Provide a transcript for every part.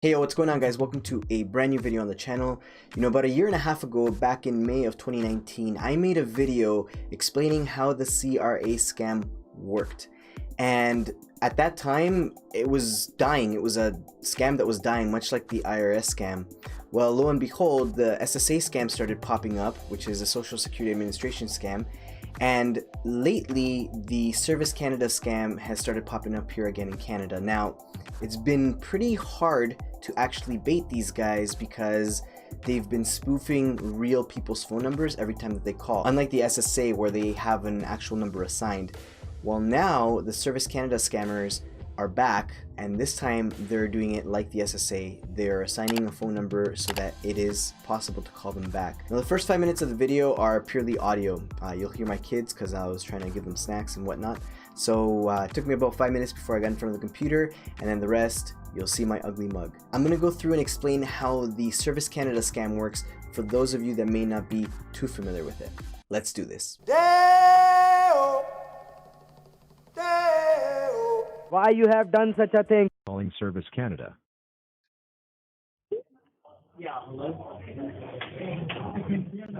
Hey, what's going on, guys? Welcome to a brand new video on the channel. About a year and a half ago, back in May of 2019, I made a video explaining how the CRA scam worked. And at that time, it was dying. It was a scam that was dying, much like the IRS scam. Well, lo and behold, the SSA scam started popping up, which is a Social Security Administration scam. And lately, the Service Canada scam has started popping up here again in Canada. Now, it's been pretty hard to actually bait these guys because they've been spoofing real people's phone numbers every time that they call. Unlike the SSA where they have an actual number assigned. Well, now the Service Canada scammers are back, and this time they're doing it like the SSA. They're assigning a phone number so that it is possible to call them back. Now, the first 5 minutes of the video are purely audio. You'll hear my kids because I was trying to give them snacks and whatnot. So it took me about 5 minutes before I got in front of the computer, and then the rest, you'll see my ugly mug. I'm going to go through and explain how the Service Canada scam works for those of you that may not be too familiar with it. Let's do this. Why you have done such a thing? Calling Service Canada.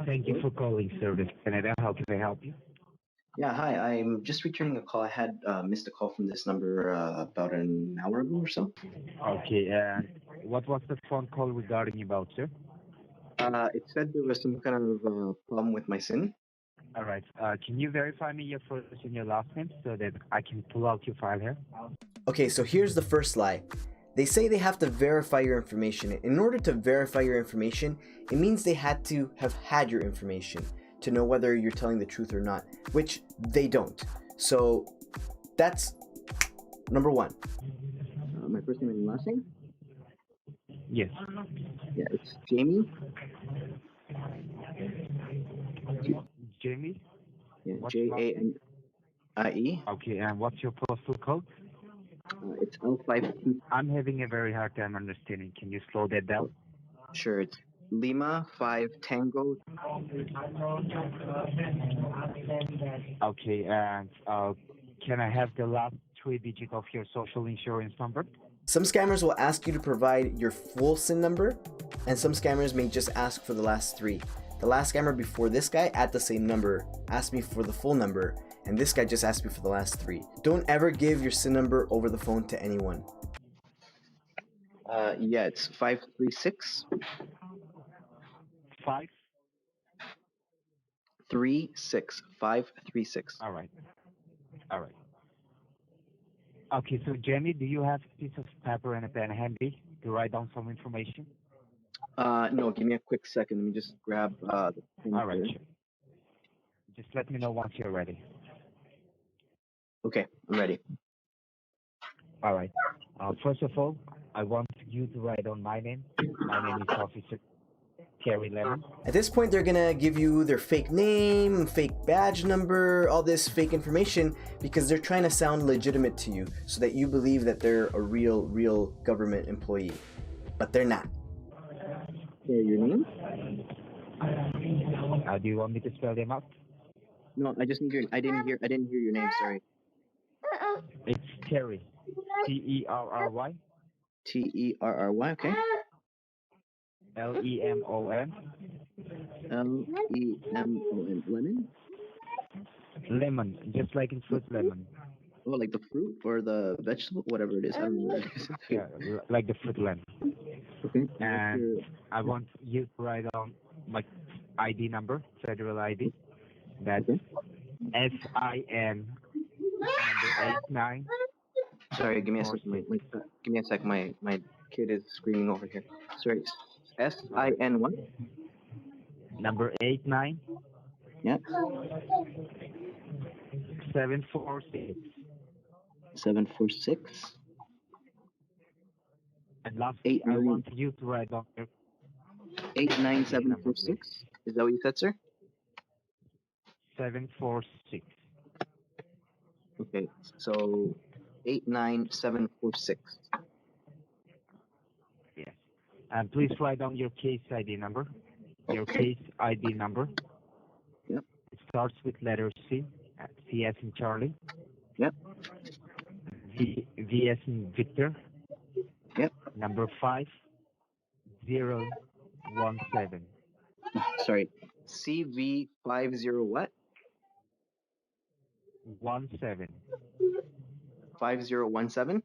Thank you for calling Service Canada. How can I help you? Yeah, hi. I'm just returning a call. I had missed a call from this number about an hour ago or so. Okay, and what was the phone call regarding about, sir? It said there was some kind of problem with my SIN. All right. Can you verify me your first and your last name so that I can pull out your file here? Okay, so here's the first lie. They say they have to verify your information. In order to verify your information, it means they had to have had your information to know whether you're telling the truth or not, which they don't. So that's number one. My first name and last name? Yes. Yeah, it's Jamie. Jamie? Yeah, What's Janie. Okay, and what's your postal code? It's L52. I'm having a very hard time understanding. Can you slow that down? Sure, it's Lima 5 Tango. Okay, and can I have the last 3 digits of your social insurance number? Some scammers will ask you to provide your full SIN number, and some scammers may just ask for the last 3. The last scammer before this guy at the same number asked me for the full number, and this guy just asked me for the last 3. Don't ever give your SIN number over the phone to anyone. Yeah, it's 536 5? 536. All right. Okay, so Jamie, do you have a piece of paper and a pen handy to write down some information? No, give me a quick second. Let me just grab the pen. All right, sure. Just let me know once you're ready. Okay, I'm ready. All right. First of all, I want you to write down my name. My name is Officer Terry Lemon. At this point, they're gonna give you their fake name, fake badge number, all this fake information because they're trying to sound legitimate to you so that you believe that they're a real government employee, but they're not. Okay, your name? Do you want me to spell them out? No, I just need your. I didn't hear your name. Sorry. It's Terry. Terry. Terry. Okay. Lemon. Lemon. Lemon. Lemon, just like in fruit lemon. Oh, like the fruit or the vegetable, whatever it is. I don't know what it is. Yeah, like the fruit lemon. Okay. And I want you to write down my ID number, federal ID. That's SIN number 89. Sorry, give me a second. Give me a sec. My kid is screaming over here. Sorry. SIN what? Number 89. Yeah. 746. 746. And lastly, I want you to write down your 89746. Is that what you said, sir? 746. Okay, so 89746. Yes. And please write down your case ID number. Your case ID number. Yep. It starts with letter C. C as in Charlie. Yep. V as in Victor. Yep. number 5017. Sorry. CV50 what? 17. 5017?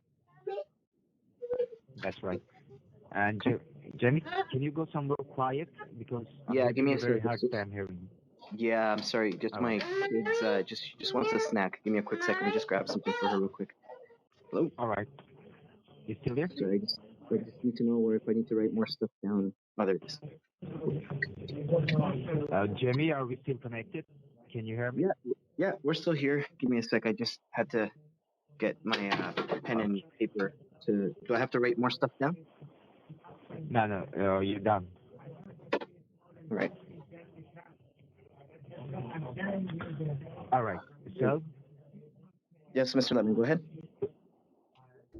That's right. And Jenny, can you go somewhere quiet because I'm Yeah, give having me a a very second. hard time hearing you. Yeah, I'm sorry. Just All my right. kids just wants a snack. Give me a quick second. Let me just grab something for her real quick. Hello. All right. You still there? Sorry, I just need to know where if I need to write more stuff down. Oh, there it is. Jamie, are we still connected? Can you hear me? Yeah, we're still here. Give me a sec. I just had to get my pen and paper. Do I have to write more stuff down? No, you're done. All right. All right. So, Yes, Mr. Lemon, go ahead.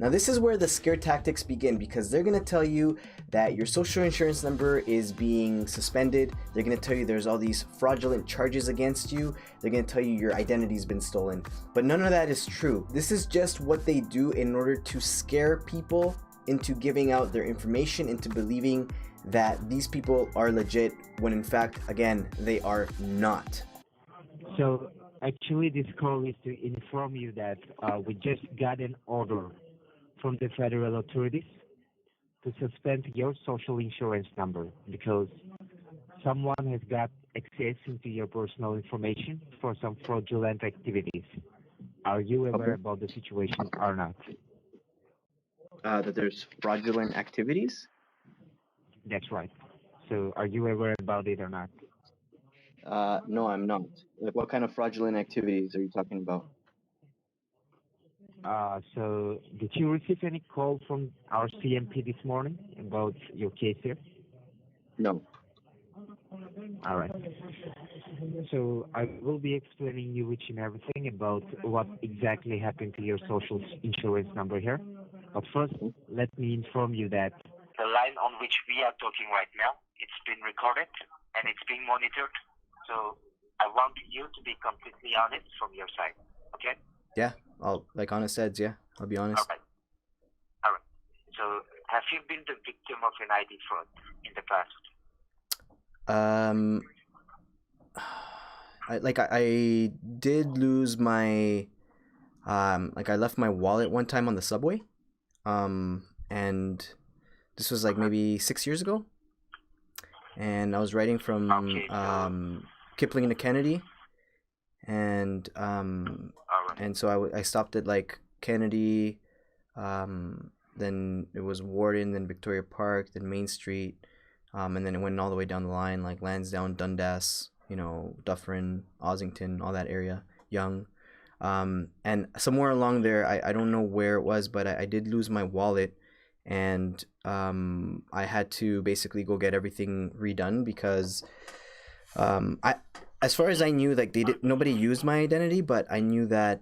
Now this is where the scare tactics begin because they're going to tell you that your social insurance number is being suspended. They're going to tell you there's all these fraudulent charges against you. They're going to tell you your identity's been stolen. But none of that is true. This is just what they do in order to scare people into giving out their information, into believing that these people are legit when in fact, again, they are not. So actually, this call is to inform you that we just got an order from the federal authorities to suspend your social insurance number because someone has got access into your personal information for some fraudulent activities. Are you aware about the situation or not? That there's fraudulent activities? That's right. So are you aware about it or not? No, I'm not. Like, what kind of fraudulent activities are you talking about? So did you receive any call from our CMP this morning about your case here? No. All right. So I will be explaining you each and everything about what exactly happened to your social insurance number here. But first, let me inform you that the line on which we are talking right now, it's been recorded and it's being monitored. So I want you to be completely honest from your side. Okay? Yeah, honest heads, yeah. I'll be honest. All right. So have you been the victim of an ID fraud in the past? I did lose my I left my wallet one time on the subway. And this was like maybe 6 years ago. And I was riding from Kipling to Kennedy, and so I stopped at like Kennedy, then it was Warden, then Victoria Park, then Main Street, and then it went all the way down the line like Lansdowne, Dundas, Dufferin, Ossington, all that area, Young, and somewhere along there, I don't know where it was, but I did lose my wallet. And I had to basically go get everything redone because as far as I knew, like nobody used my identity, but I knew that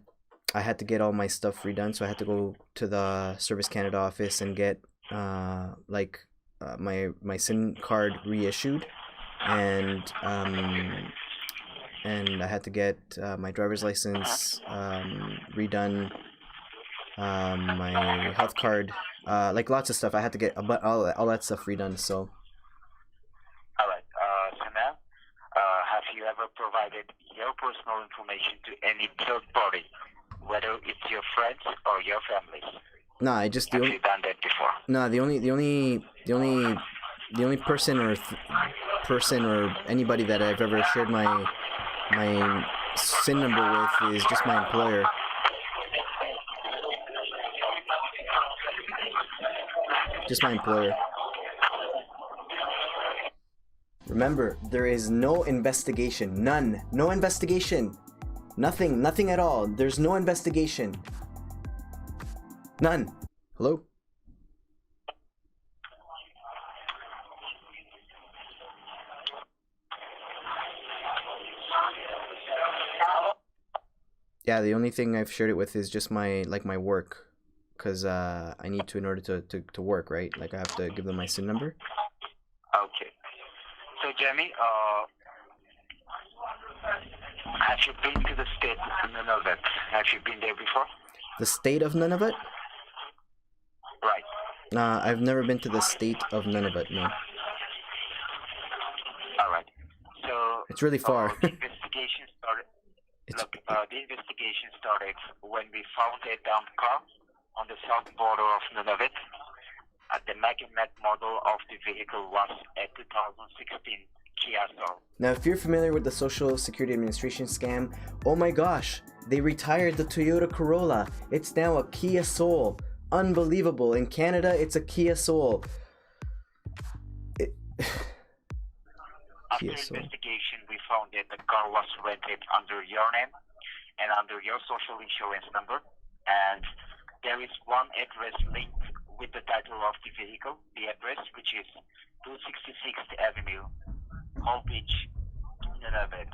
I had to get all my stuff redone, so I had to go to the Service Canada office and get my SIM card reissued, and I had to get my driver's license redone, my health card, like lots of stuff. I had to get all that stuff redone. So. All right. So now, have you ever provided your personal information to any third party, whether it's your friends or your family? No, I just have you done that before? No, the only person or anybody that I've ever shared my SIN number with is just my employer. Just my employer. Remember, there is no investigation. None. No investigation. Nothing at all. There's no investigation. None. Hello? Yeah, the only thing I've shared it with is just my work. Because I need to in order to work, right? Like I have to give them my SIN number. Okay. So Jamie, have you been to the state of Nunavut? Have you been there before? The state of Nunavut? Right. I've never been to the state of Nunavut, no. All right. So It's really far. the investigation started. The investigation started when we found a dumped car on the south border of Nunavut. The make and make model of the vehicle was a 2016 Kia Soul. Now, if you're familiar with the Social Security Administration scam, oh my gosh, they retired the Toyota Corolla. It's now a Kia Soul. Unbelievable. In Canada, it's a Kia Soul. After investigation, we found that the car was rented under your name and under your social insurance number, and there is one address linked with the title of the vehicle, the address, which is 266th Avenue, Hall Beach, Nunavut.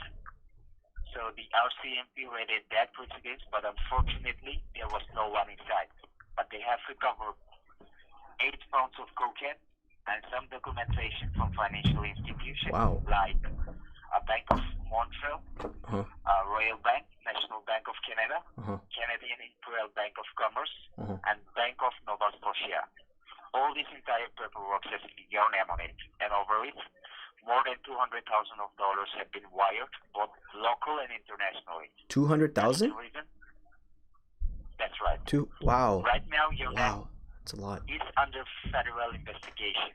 So the RCMP raided that residence, but unfortunately, there was no one inside. But they have recovered 8 pounds of cocaine and some documentation from financial institutions like a Bank of Montreal, Royal Bank, National Bank of Canada, Canadian Imperial Bank of Commerce, and Bank of Nova Scotia. All this entire paperwork has your name on it, and over it, more than $200,000 have been wired, both local and internationally. 200,000? That's right. Wow. Right now, your name that's a lot. is under federal investigation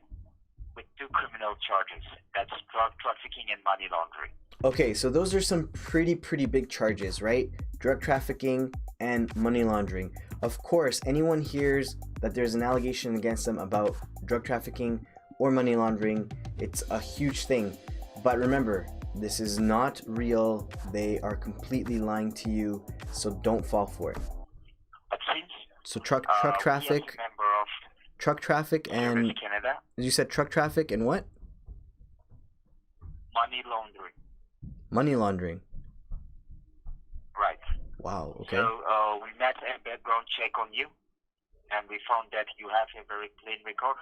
with 2 criminal charges. That's drug trafficking and money laundering. Okay, so those are some pretty big charges, right? Drug trafficking and money laundering. Of course, anyone hears that there's an allegation against them about drug trafficking or money laundering, it's a huge thing. But remember, this is not real. They are completely lying to you, so don't fall for it. But since so truck traffic, and Canada, you said truck traffic and what? Money laundering. Money laundering. Right. Wow. Okay. So we met a background check on you, and we found that you have a very clean record.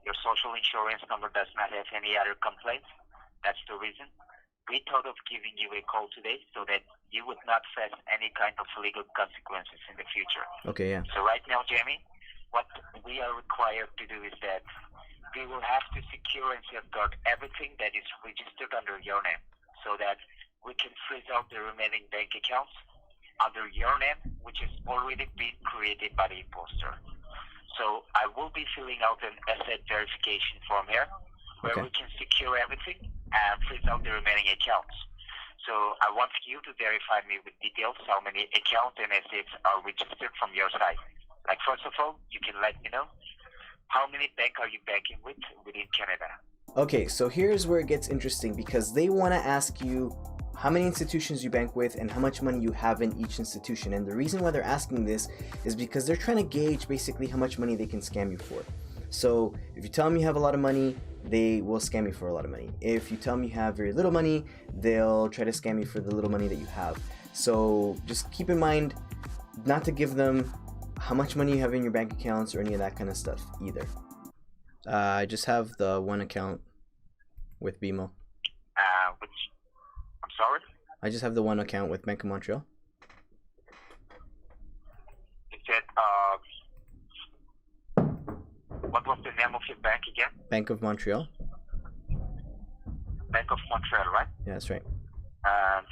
Your social insurance number does not have any other complaints. That's the reason we thought of giving you a call today, so that you would not face any kind of legal consequences in the future. Okay. Yeah. So right now, Jamie, what we are required to do is that we will have to secure and safeguard everything that is registered under your name, so that we can freeze out the remaining bank accounts under your name, which has already been created by the imposter. So I will be filling out an asset verification form here, where we can secure everything and freeze out the remaining accounts. So I want you to verify me with details how many accounts and assets are registered from your side. Like, first of all, you can let me know how many banks are you banking with within Canada. Okay, so here's where it gets interesting, because they want to ask you how many institutions you bank with and how much money you have in each institution. And the reason why they're asking this is because they're trying to gauge basically how much money they can scam you for. So if you tell them you have a lot of money, they will scam you for a lot of money. If you tell them you have very little money, they'll try to scam you for the little money that you have. So just keep in mind not to give them how much money you have in your bank accounts or any of that kind of stuff either. I just have the one account with BMO. I'm sorry? I just have the one account with Bank of Montreal. You said, what was the name of your bank again? Bank of Montreal. Bank of Montreal, right? Yeah, that's right. And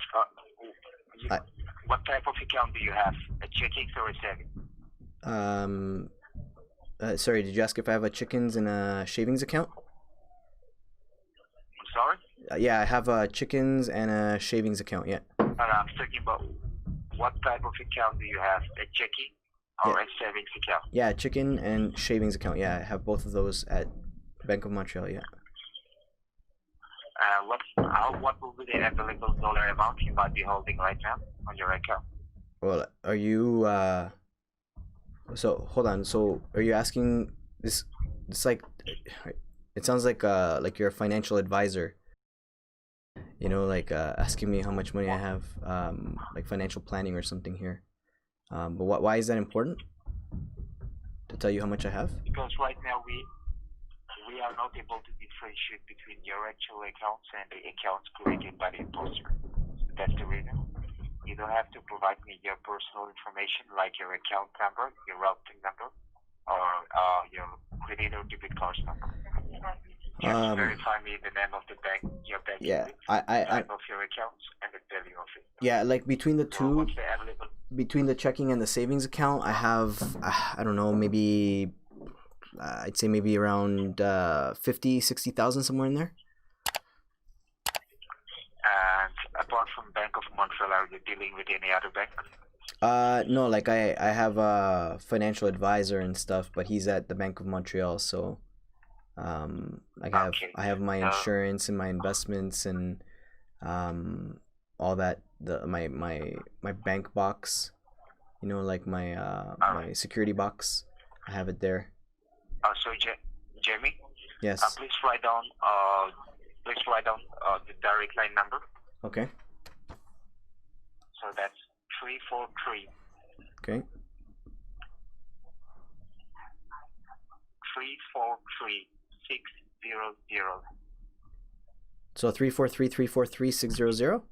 what type of account do you have? A checking or a savings? Sorry, did you ask if I have a chickens and a shavings account? I'm sorry? Yeah, I have a chickens and a shavings account, yeah. I'm talking about what type of account do you have? A checking or a savings account? Yeah, chicken and shavings account. Yeah, I have both of those at Bank of Montreal, yeah. What will be the available dollar amount you might be holding right now on your account? Well, are you, so hold on. So are you asking this? It's like, it sounds like you're a financial advisor. You know, like asking me how much money I have, like financial planning or something here. But why is that important? To tell you how much I have? Because right now we are not able to differentiate between your actual accounts and the accounts created by the imposter. So that's the reason. You don't have to provide me your personal information like your account number, your routing number, or your credit or debit card number. Just verify me the name of the bank you're banking with, type of your accounts, and the value of it. Yeah, like between the two, What's the available? between the checking and the savings account, I have, I don't know, maybe, I'd say maybe around 50, 60,000, somewhere in there. And apart from Bank of Montreal, are you dealing with any other bank? No, like I have a financial advisor and stuff, but he's at the Bank of Montreal, so like I have my insurance and my investments and all that, my bank box, you know, like my my security box, I have it there. So Jamie, Yes. please write down the direct line number. Okay. So that's 343. Okay. 343-600. So 343-343-600.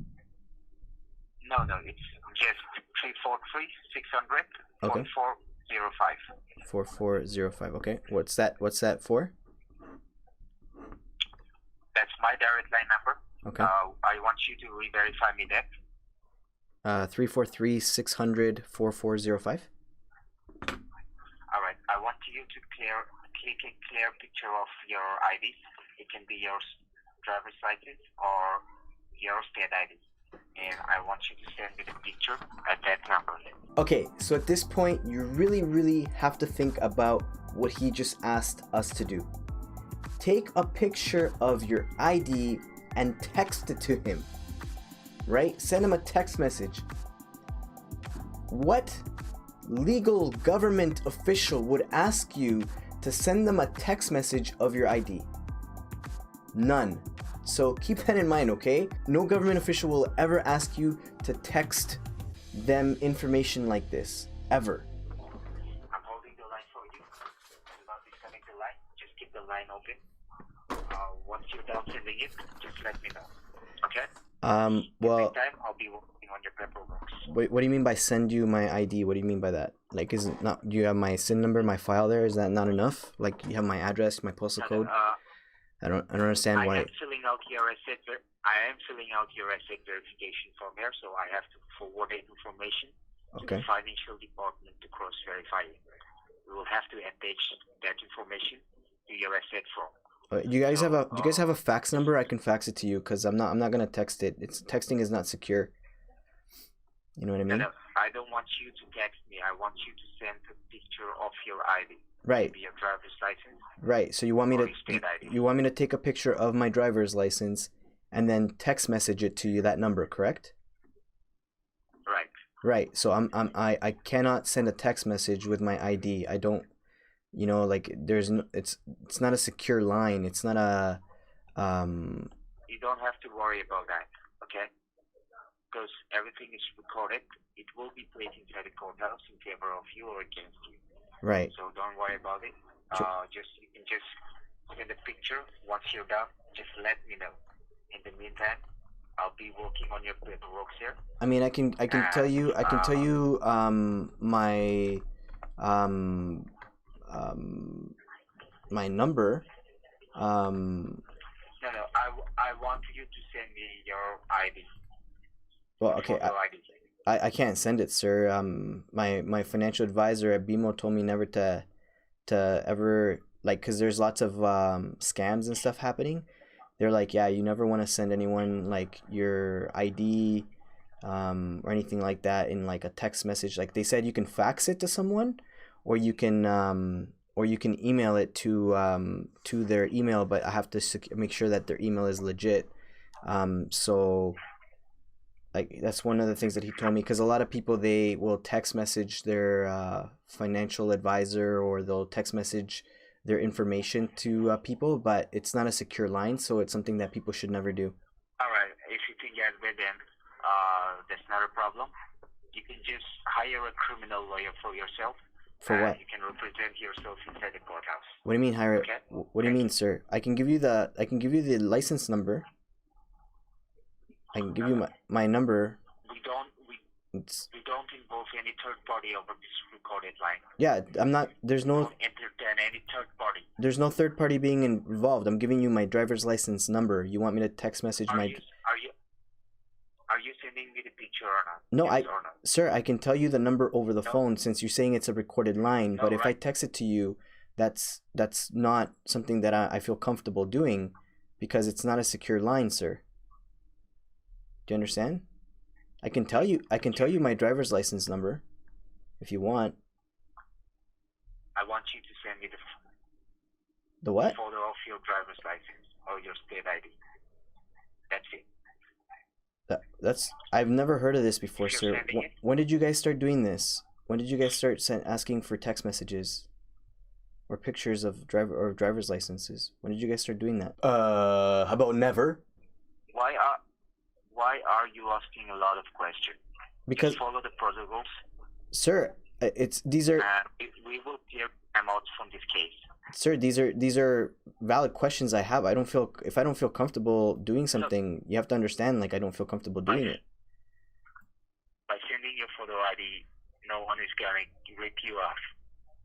No, it's just 343-600. Okay. 4405. 4405. Okay. What's that for? That's my direct line number. Okay. I want you to re-verify me that. 343-600-4405. All right. I want you to click a clear picture of your ID. It can be your driver's license or your state ID. And I want you to send me the picture at that number. Okay, so at this point, you really have to think about what he just asked us to do. Take a picture of your ID and text it to him, right? Send him a text message. What legal government official would ask you to send them a text message of your ID? None. So keep that in mind, okay? No government official will ever ask you to text them information like this, ever. I'm holding the line for you. Do not disconnect the line. Just keep the line open. Once you're done sending it, just let me know. Okay? Well, Time I'll be working on your paperwork. wait, what do you mean by send you my ID? What do you mean by that? Like, is it not, do you have my SIN number, my file there? Is that not enough? Like, you have my address, my postal code? I don't understand why. I am filling out your asset verification form here, so I have to forward that information to the financial department to cross-verify it. We will have to attach that information to your asset form. Do you guys have a fax number? I can fax it to you, because I'm not gonna text it. Texting is not secure. You know what I mean? No, I don't want you to text me. I want you to send a picture of your ID. Right. Maybe your driver's license. Right. So you want me to take a picture of my driver's license and then text message it to you, that number, correct? Right. Right. So I cannot send a text message with my ID. I don't, you know, like there's no, it's not a secure line. It's not a You don't have to worry about that, okay? Because everything is recorded. It will be played inside the courthouse in favor of you or against you. Right. So don't worry about it. You can just send a picture. Once you're done, just let me know. In the meantime, I'll be working on your paperwork here. I mean, I can tell you my number. No. I want you to send me your ID. Well, okay. I can't send it, sir. My financial advisor at BMO told me never to ever, like, because there's lots of scams and stuff happening. They're like, yeah, you never want to send anyone like your ID or anything like that in like a text message. Like they said, you can fax it to someone, or you can email it to their email, but I have to make sure that their email is legit. So like that's one of the things that he told me, because a lot of people, they will text message their financial advisor, or they'll text message their information to people, but it's not a secure line, so it's something that people should never do. All right, if you think that way, then that's not a problem. You can just hire a criminal lawyer for yourself. For what? You can represent yourself inside the courthouse. What do you mean hire? Okay? What do you mean, sir? I can give you the license number. I can give you my number. We don't involve any third party over this recorded line. Yeah, I'm not. Don't entertain any third party. There's no third party being involved. I'm giving you my driver's license number. You want me to text message my? Are you sending me the picture or not? No, yes or no? Sir, I can tell you the number over the phone since you're saying it's a recorded line. No, but if right. I text it to you, that's not something that I feel comfortable doing, because it's not a secure line, sir. Do you understand? I can tell you my driver's license number, if you want. I want you to send me The what? photo of your driver's license or your state ID. That's it. That's I've never heard of this before, sir. When did you guys start doing this? When did you guys start asking for text messages or pictures of driver's licenses? When did you guys start doing that? How about never? Why are you asking a lot of questions? Because just follow the protocols. Sir, these are. We will clear them out from this case. Sir, these are valid questions I have. If I don't feel comfortable doing something, you have to understand, like, I don't feel comfortable doing it. By sending your photo ID, no one is going to rip you off.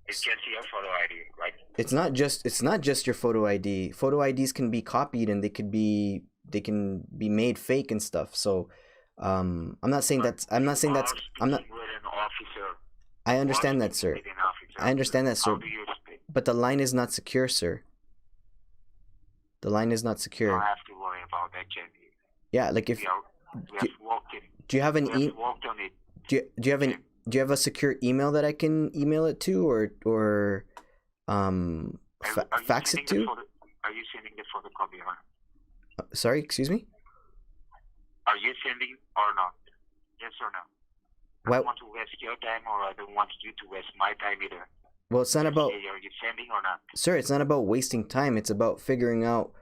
It's just your photo ID, right? It's not just your photo ID. Photo IDs can be copied and they can be made fake and stuff. So I'm not saying that's with an officer. I understand that, sir. I understand that, sir. How do you speak? But the line is not secure, sir. The line is not secure. You don't have to worry about that, Jenny. Yeah, like if we have walked in. Do you have an walked on it. Do you have a secure email that I can email it to or fax it to? Are you sending the photocopy or not? Sorry, excuse me? Are you sending or not? Yes or no? I don't want to waste your time, or I don't want you to waste my time either. Well, it's not about... Are you sending or not? Sir, it's not about wasting time. It's about figuring out,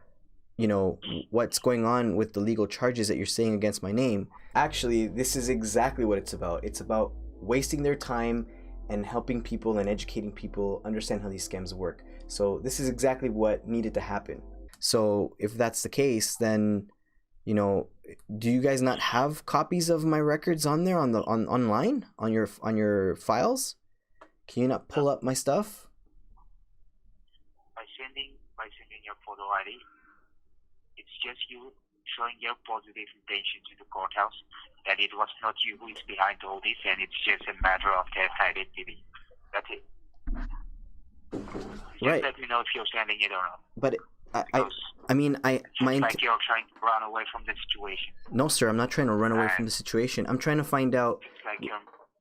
what's going on with the legal charges that you're saying against my name. Actually, this is exactly what it's about. It's about wasting their time and helping people and educating people understand how these scams work. So this is exactly what needed to happen. So if that's the case, then, do you guys not have copies of my records on there online on your files? Can you not pull up my stuff? By sending your photo ID, it's just you showing your positive intention to the courthouse that it was not you who is behind all this, and it's just a matter of their identity. That's it. Just let me know if you're sending it or not. But like you're trying to run away from the situation. No, sir, I'm not trying to run away from the situation. I'm trying to find out. It's like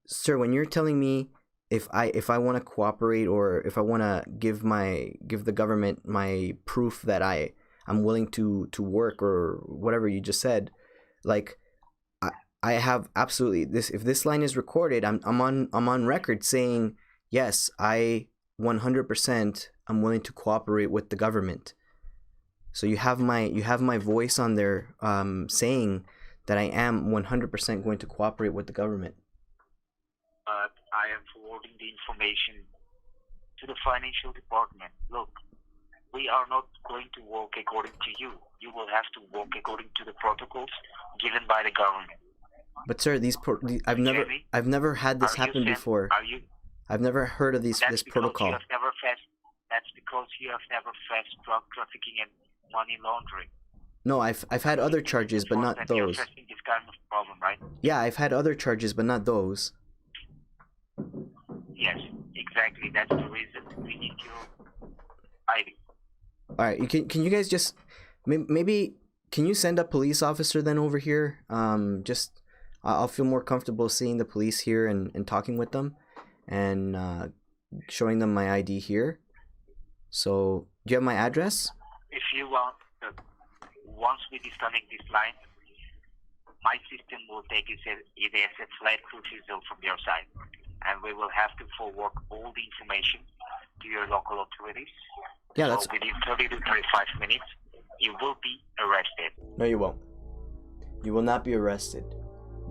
sir, when you're telling me if I want to cooperate, or if I want to give the government my proof that I'm willing to work, or whatever you just said, like, I have absolutely this. If this line is recorded, I'm on record saying yes, I 100% I'm willing to cooperate with the government. So you have my voice on there saying that I am 100% going to cooperate with the government. But I am forwarding the information to the financial department. Look, we are not going to work according to you. You will have to work according to the protocols given by the government. But sir, I've never had this happen before. I've never heard of this protocol. That's because you have never faced drug trafficking and money laundering. No, I've had other charges, but not those. You're facing this kind of problem, right? Yeah, I've had other charges, but not those. Yes, exactly. That's the reason we need your ID. All right, can you guys just maybe can you send a police officer then over here? I'll feel more comfortable seeing the police here and talking with them and showing them my ID here. So, do you have my address? If you want, once we disconnect this line, my system will take it as a flat refusal from your side, and we will have to forward all the information to your local authorities. Yeah, so within 30 to 35 minutes, you will be arrested. No, you won't. You will not be arrested.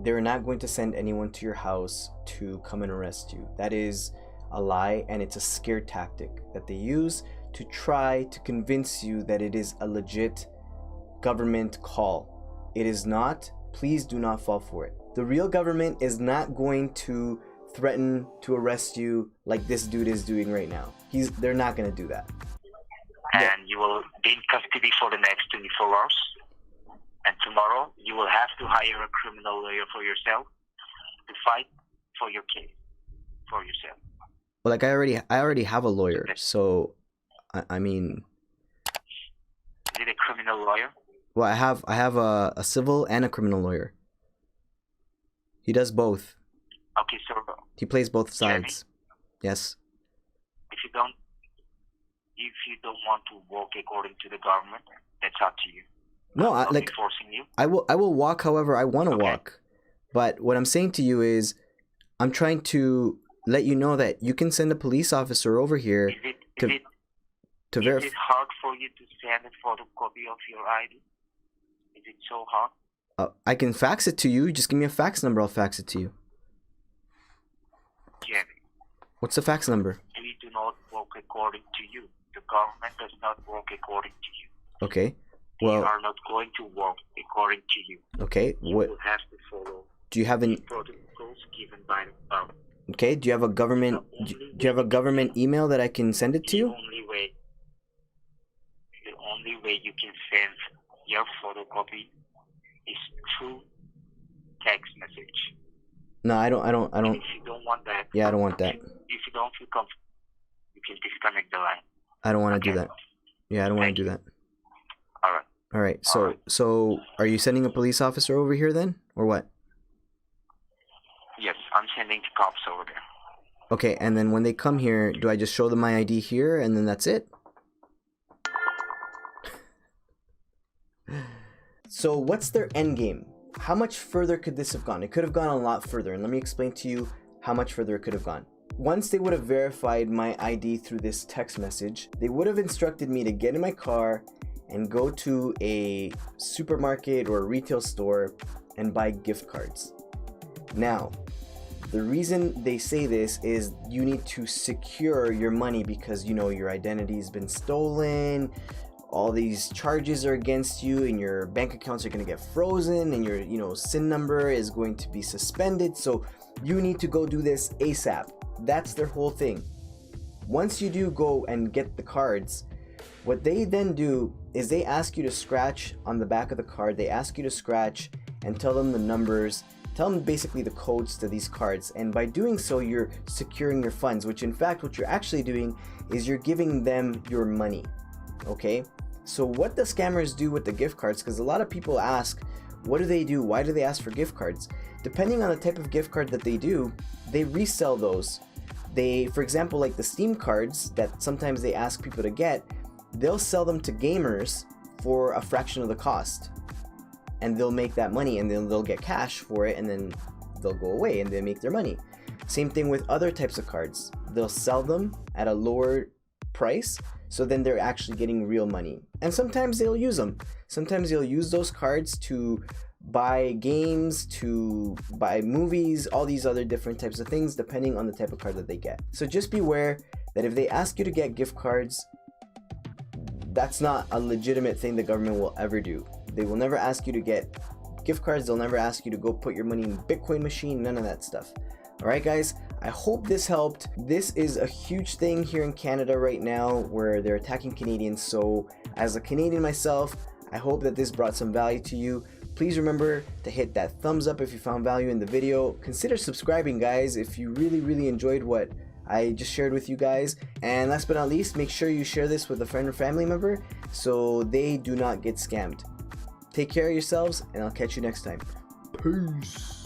They're not going to send anyone to your house to come and arrest you. That is a lie, and it's a scare tactic that they use to try to convince you that it is a legit government call. It is not. Please do not fall for it. The real government is not going to threaten to arrest you like this dude is doing right now. They're not gonna do that. And you will be in custody for the next 24 hours. And tomorrow, you will have to hire a criminal lawyer for yourself to fight for your case, for yourself. Well, like I already have a lawyer, so I mean. Is it a criminal lawyer? Well, I have a civil and a criminal lawyer. He does both. Okay, so he plays both sides. Jeremy, yes. If you don't want to work according to the government, that's up to you. No, I'm not forcing you. I will walk however I want to walk. But what I'm saying to you is, I'm trying to let you know that you can send a police officer over here to verify. Is it hard for you to send a photocopy of your ID? Is it so hard? I can fax it to you. Just give me a fax number. I'll fax it to you. Jeremy. What's the fax number? We do not work according to you. The government does not work according to you. Okay. Well, they are not going to work according to you. Okay. You will have to follow. Do you have any protocols given by the government? Okay. Do you have a government? Do you have a government email that I can send it to you? The only way you can send your photocopy is through text message. No, I don't. And if you don't want that, yeah, I don't want that. If you don't feel comfortable, you can disconnect the line. I don't want to do that. Yeah, I don't want to do that. All right. All right. So are you sending a police officer over here then, or what? Yes, I'm sending the cops over there. Okay, and then when they come here, do I just show them my ID here, and then that's it? So what's their end game? How much further could this have gone? It could have gone a lot further, and let me explain to you how much further it could have gone. Once they would have verified my ID through this text message, they would have instructed me to get in my car and go to a supermarket or a retail store and buy gift cards. Now, the reason they say this is you need to secure your money because, you know, your identity's been stolen, all these charges are against you, and your bank accounts are going to get frozen, and your, SIN number is going to be suspended. So you need to go do this ASAP. That's their whole thing. Once you do go and get the cards, what they then do is they ask you to scratch on the back of the card. They ask you to scratch and tell them the numbers, tell them basically the codes to these cards. And by doing so, you're securing your funds, which in fact, what you're actually doing is you're giving them your money. Okay, so what the scammers do with the gift cards, because a lot of people ask, what do they do? Why do they ask for gift cards? Depending on the type of gift card that they do, they resell those. They, for example, like the Steam cards that sometimes they ask people to get, they'll sell them to gamers for a fraction of the cost. And they'll make that money, and then they'll get cash for it, and then they'll go away and they make their money. Same thing with other types of cards. They'll sell them at a lower price, so then they're actually getting real money. And sometimes they'll use them. Sometimes they'll use those cards to buy games, to buy movies, all these other different types of things, depending on the type of card that they get. So just beware that if they ask you to get gift cards, that's not a legitimate thing the government will ever do. They will never ask you to get gift cards. They'll never ask you to go put your money in Bitcoin machine, none of that stuff. All right, guys, I hope this helped. This is a huge thing here in Canada right now where they're attacking Canadians. So as a Canadian myself, I hope that this brought some value to you. Please remember to hit that thumbs up if you found value in the video. Consider subscribing, guys, if you really enjoyed what I just shared with you guys. And last but not least, make sure you share this with a friend or family member so they do not get scammed. Take care of yourselves, and I'll catch you next time. Peace.